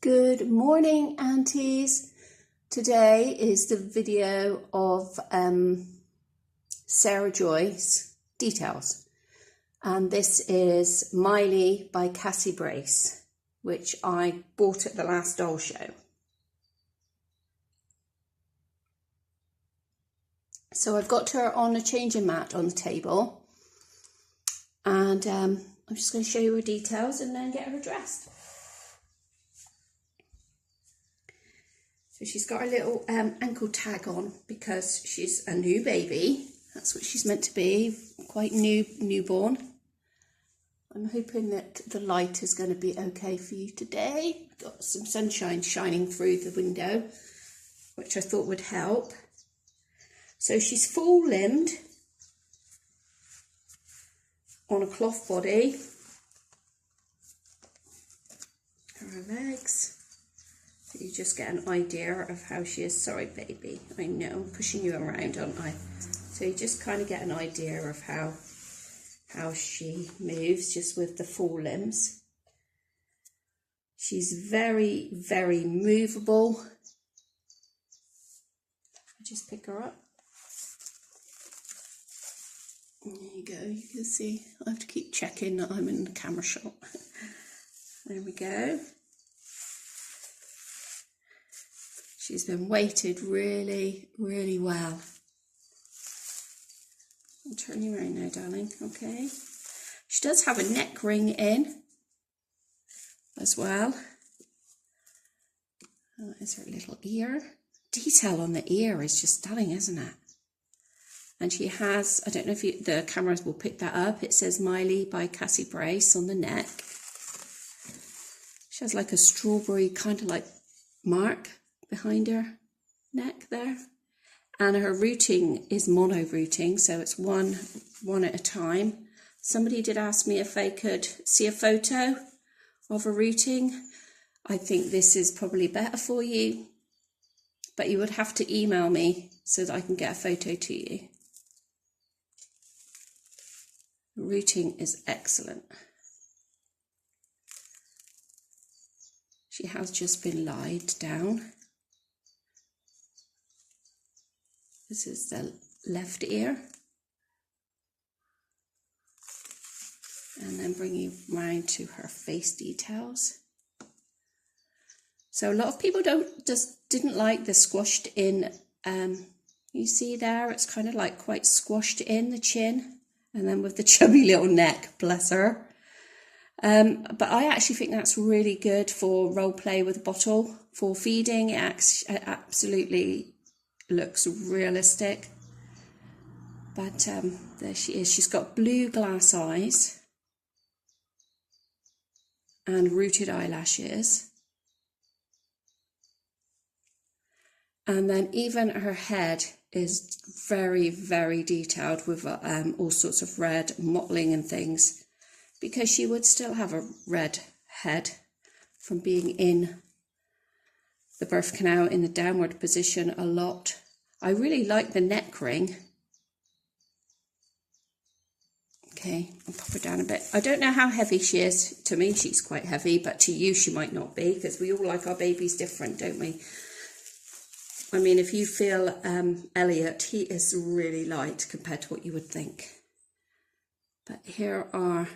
Good morning, aunties. Today is the video of Sarah Joy's Details, and this is Miley by Cassie Brace, which I bought at the last doll show. So I've got her on a changing mat on the table, and I'm just going to show you her details and then get her dressed. So she's got a little ankle tag on because she's a new baby. That's what she's meant to be, quite newborn. I'm hoping that the light is going to be okay for you today. Got some sunshine shining through the window, which I thought would help. So she's full limbed on a cloth body. Her legs. So you just get an idea of how she is. Sorry, baby, I know I'm pushing you around, aren't I? So you just kind of get an idea of how she moves just with the full limbs. She's very, very movable. I just pick her up. There you go, you can see. I have to keep checking that I'm in the camera shot. There we go. She's been weighted really, really well. I'll turn you around now, darling, okay? She does have a neck ring in as well. That is her little ear. Detail on the ear is just stunning, isn't it? And she has, I don't know if the cameras will pick that up, it says Miley by Cassie Brace on the neck. She has like a strawberry kind of like mark behind her neck there, and her routing is mono routing, so it's one at a time. Somebody did ask me if they could see a photo of a routing. I think this is probably better for you, but you would have to email me so that I can get a photo to you. The routing is excellent. She has just been lied down. This is the left ear. And then bring you round to her face details. So a lot of people didn't like the squashed in, you see there, it's kind of like quite squashed in the chin, and then with the chubby little neck, bless her. But I actually think that's really good for role play with a bottle, for feeding. It absolutely looks realistic. But there she is. She's got blue glass eyes and rooted eyelashes. And then even her head is very, very detailed with all sorts of red mottling and things, because she would still have a red head from being in the birth canal in the downward position a lot. I really like the neck ring. Okay, I'll pop her down a bit. I don't know how heavy she is. To me, she's quite heavy, but to you, she might not be, because we all like our babies different, don't we? I mean, if you feel Elliot, he is really light compared to what you would think. But here are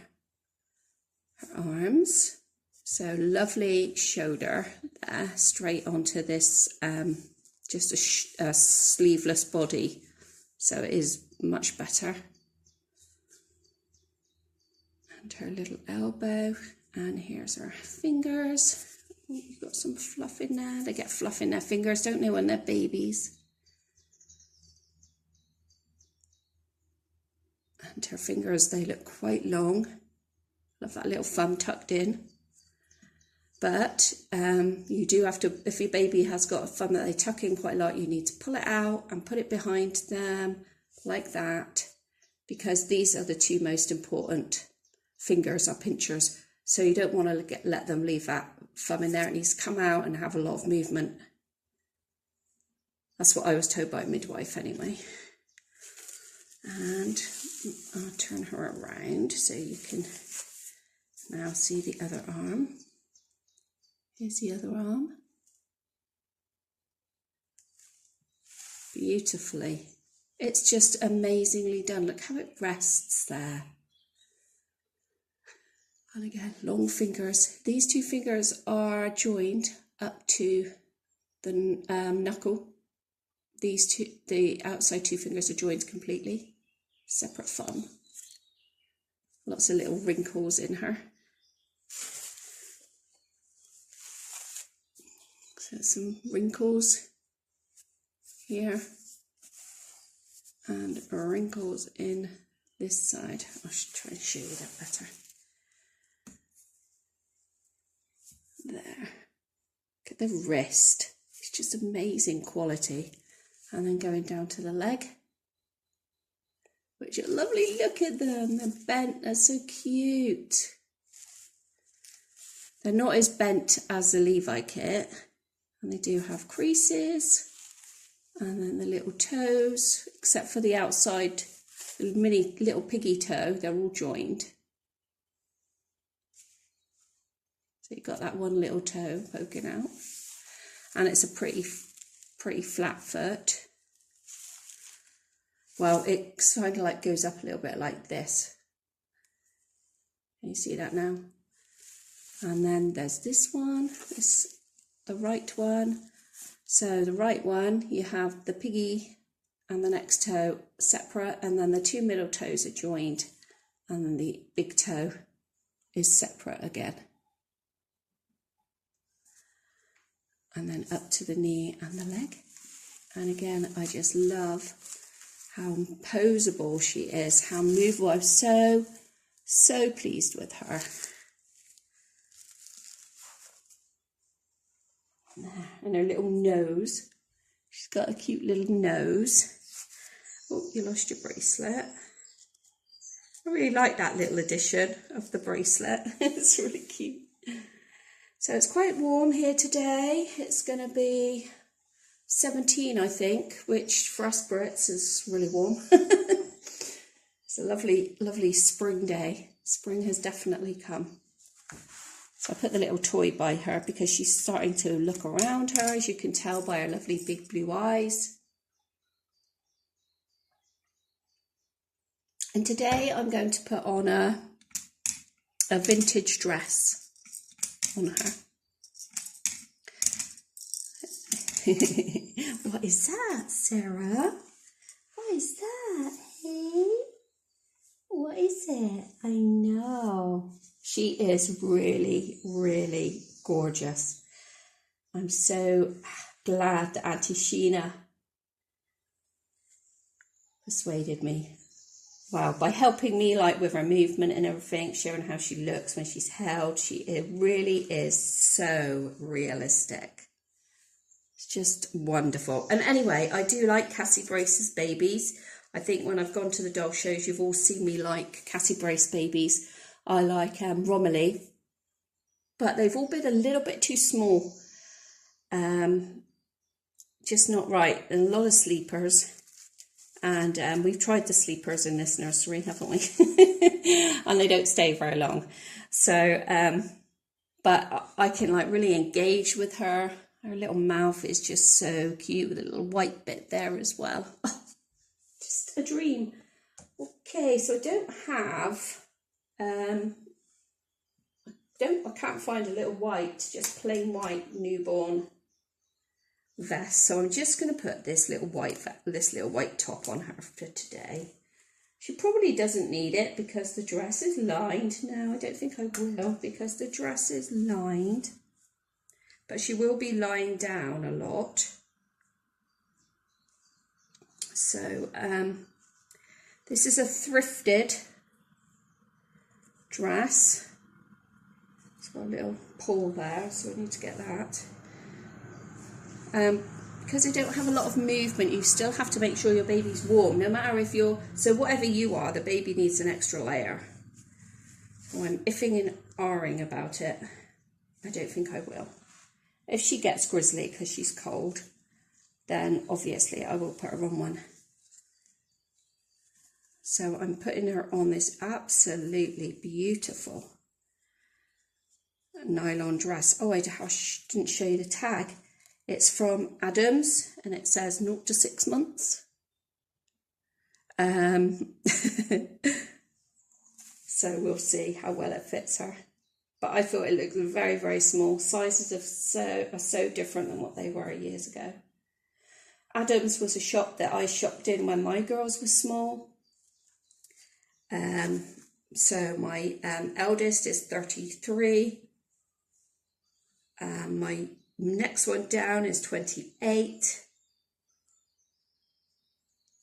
her arms. So lovely shoulder there, straight onto this, just a sleeveless body. So it is much better. And her little elbow, and here's her fingers. You've got some fluff in there. They get fluff in their fingers, don't they, when they're babies? And her fingers, they look quite long. Love that little thumb tucked in. But you do have to, if your baby has got a thumb that they tuck in quite a lot, you need to pull it out and put it behind them like that, because these are the two most important fingers or pinchers. So you don't want to let them leave that thumb in there. It needs to come out and have a lot of movement. That's what I was told by a midwife anyway. And I'll turn her around so you can now see the other arm. Here's the other arm. Beautifully. It's just amazingly done. Look how it rests there. And again, long fingers. These two fingers are joined up to the knuckle. These two, the outside two fingers are joined completely. Separate thumb. Lots of little wrinkles in her. So some wrinkles here and wrinkles in this side. I should try and show you that better. There. Look at the wrist. It's just amazing quality. And then going down to the leg, which are lovely. Look at them. They're bent. They're so cute. They're not as bent as the Levi kit. And they do have creases. And then the little toes, except for the outside, the mini little piggy toe, they're all joined. So you've got that one little toe poking out. And it's a pretty flat foot. Well, it kind of like goes up a little bit like this. Can you see that now? And then there's this one, the right one. So the right one, you have the piggy and the next toe separate, and then the two middle toes are joined, and then the big toe is separate again. And then up to the knee and the leg. And again, I just love how posable she is, how movable. I'm so pleased with her. And her little nose. She's got a cute little nose. Oh, you lost your bracelet. I really like that little addition of the bracelet. It's really cute. So it's quite warm here today. It's going to be 17, I think, which for us Brits is really warm. It's a lovely spring day. Spring has definitely come. So I put the little toy by her because she's starting to look around her, as you can tell by her lovely big blue eyes. And today I'm going to put on a vintage dress on her. What is that, Sarah? What is that, hey? What is it? I know. She is really gorgeous. I'm so glad that Auntie Sheena persuaded me. Wow, by helping me like with her movement and everything, showing how she looks when she's held, it really is so realistic. It's just wonderful. And anyway, I do like Cassie Brace's babies. I think when I've gone to the doll shows, you've all seen me like Cassie Brace babies. I like Romilly, but they've all been a little bit too small. Just not right. And a lot of sleepers. And we've tried the sleepers in this nursery, haven't we? And they don't stay very long. So, but I can like really engage with her. Her little mouth is just so cute with a little white bit there as well. Oh, just a dream. Okay, so I don't have, I can't find a little white, just plain white newborn vest. So I'm just going to put this little white top on her for today. She probably doesn't need it because the dress is lined. No, I don't think I will because the dress is lined. But she will be lying down a lot. So this is a thrifted dress. It's got a little pull there, so I need to get that. Because they don't have a lot of movement, you still have to make sure your baby's warm, no matter if you're, so whatever you are, the baby needs an extra layer. So I'm iffing and ahhing about it. I don't think I will. If she gets grizzly because she's cold, then obviously I will put her on one. So I'm putting her on this absolutely beautiful nylon dress. Oh, I didn't show you the tag. It's from Adams and it says 0 to 6 months. So we'll see how well it fits her. But I thought it looked very, very small. Sizes are so different than what they were years ago. Adams was a shop that I shopped in when my girls were small. So my eldest is 33. My next one down is 28.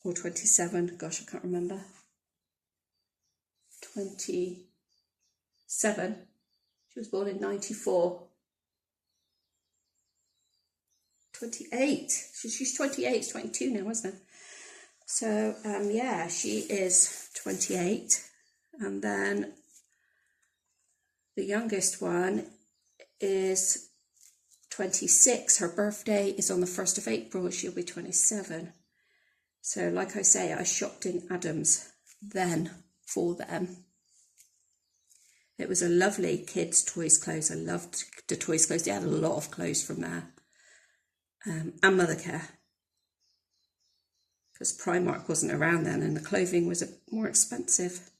Or 27, gosh, I can't remember. 27. She was born in 94. 28. She's 28, it's 22 now, isn't it? So, yeah, she is 28. And then the youngest one is 26. Her birthday is on the 1st of April. She'll be 27. So, like I say, I shopped in Adams then for them. It was a lovely kids' toys clothes. I loved the toys clothes. They had a lot of clothes from there. And Mothercare. Because Primark wasn't around then and the clothing was more expensive.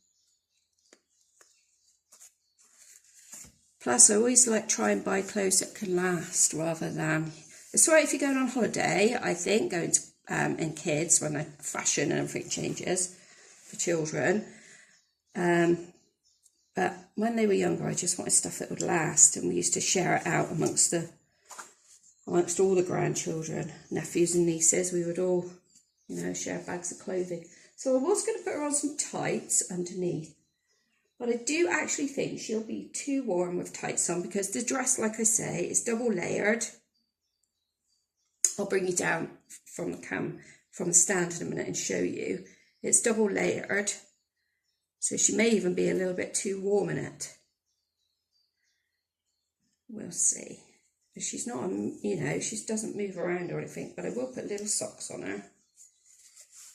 Plus, I always like try and buy clothes that can last rather than... It's right if you're going on holiday, I think, going to in kids when the fashion and everything changes for children. But when they were younger, I just wanted stuff that would last, and we used to share it out amongst all the grandchildren, nephews and nieces. We would all, you know, share bags of clothing. So I was going to put her on some tights underneath, but I do actually think she'll be too warm with tights on because the dress, like I say, is double layered. I'll bring you down from the stand in a minute and show you. It's double layered, so she may even be a little bit too warm in it. We'll see. She's not, you know, she doesn't move around or anything, but I will put little socks on her.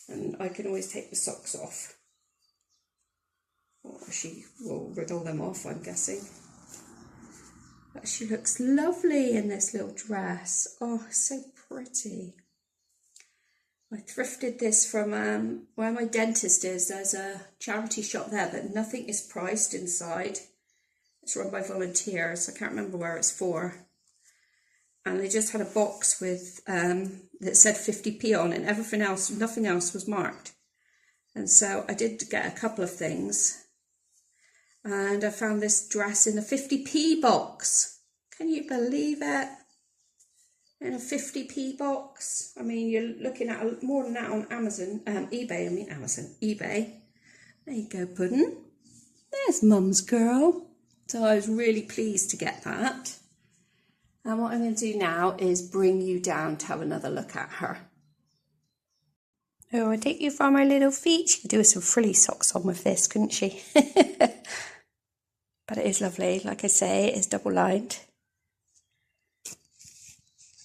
And I can always take the socks off. Or she will wriggle them off, I'm guessing. But she looks lovely in this little dress. Oh, so pretty. I thrifted this from where my dentist is. There's a charity shop there, but nothing is priced inside. It's run by volunteers. I can't remember where it's for. And they just had a box with that said 50p on, and everything else, nothing else was marked. And so I did get a couple of things. And I found this dress in the 50p box. Can you believe it? In a 50p box. I mean, you're looking at more than that on Amazon, eBay. There you go, Puddin'. There's Mum's girl. So I was really pleased to get that. And what I'm going to do now is bring you down to have another look at her. Oh, I take you from her little feet. She could do with some frilly socks on with this, couldn't she? But it is lovely. Like I say, it's double lined.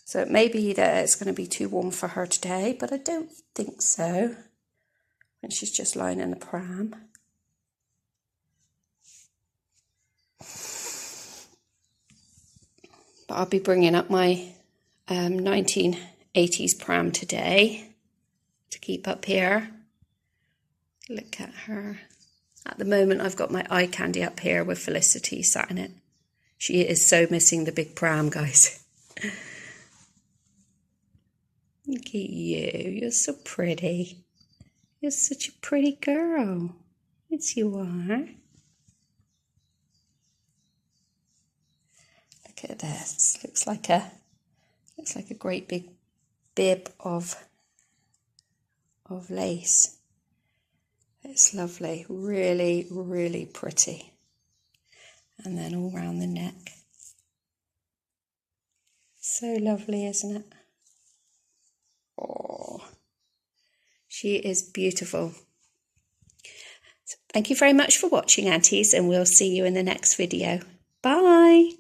So it may be that it's going to be too warm for her today, but I don't think so. And she's just lying in the pram. But I'll be bringing up my 1980s pram today to keep up here. Look at her. At the moment, I've got my eye candy up here with Felicity sat in it. She is so missing the big pram, guys. Look at you. You're so pretty. You're such a pretty girl. Yes, you are. Look at this. Looks like a great big bib of lace. It's lovely. Really, really pretty. And then all round the neck. So lovely, isn't it? Oh, she is beautiful. So thank you very much for watching, Aunties, and we'll see you in the next video. Bye.